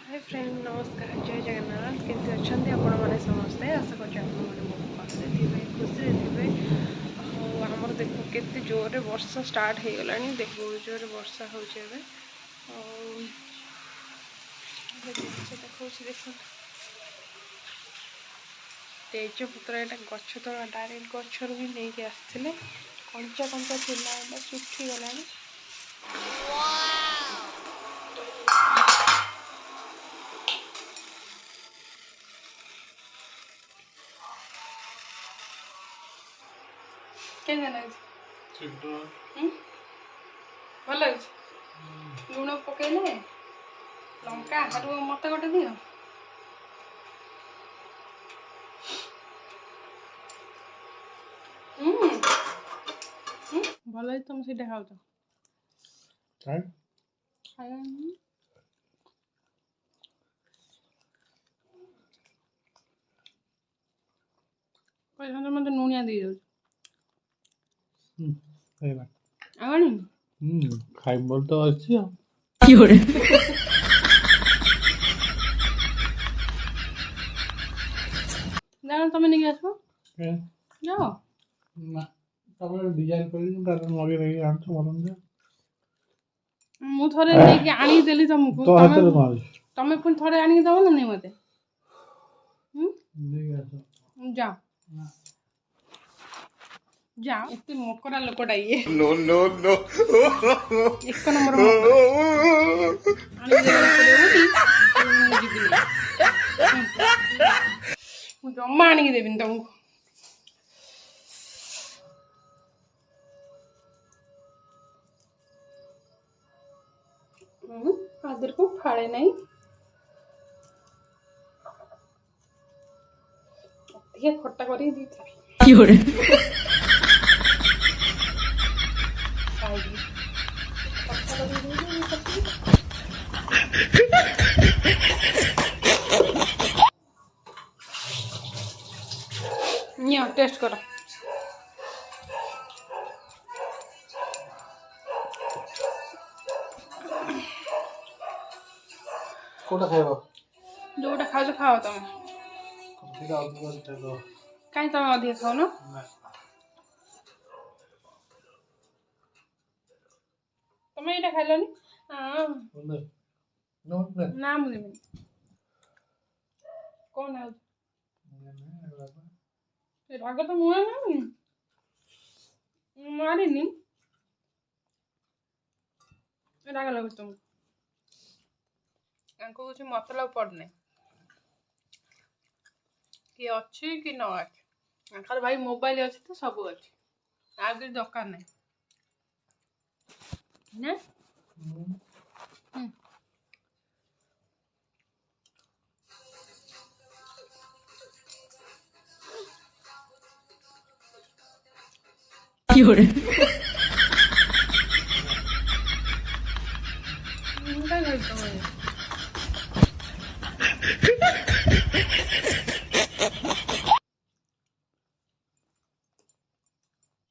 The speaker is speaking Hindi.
हाय फ्रेंड नमस्कार जय जगन्नाथ केमती अच्छा आपण मैंने समस्ते आशा कर भलसे थे खुशी थे आमर देख के जोर वर्षा स्टार्ट हो गला देख बहुत जोर वर्षा हो देख तेजपत्र यहाँ गच तला डायरेक्ट गचर भी नहीं आसते कंचा कंचा थिला सुखी गला भल लुण पकईले लंका मत गोटे दियो भल तुम से खाऊ पैसा मत नुनिया दे दो खाई बोल तो अच्छी जाओ तुम नहीं आसो जाओ डिजाइन कर लगे रही आन तो बोलूं दे मु थोड़े लेके आनी देली तुमको तो हाथ रे मार तमे पुन थोड़े आनी दबो ना नहीं मते नहीं आसो जाओ जाओ इतने मकरा लोकटा ये नो नो नो एक नंबर जमा आनी देवी तुमको आदर को फाड़े नहीं खट्टा कर टेस्ट करो कोटा खाइबो जोटा खाओ खाओ तुम ठीक है कहीं तुम अधिक खाओ ना तुम ये खाइलनि ना मुझे कौन है राग तो मुझे ना मारिनी राग लगे तुमको कुछ मतलब पड़ने कि अच्छी कि न अच्छी भाई मोबाइल अच्छी तो सब अच्छी आगे दरकार नहीं ना क्या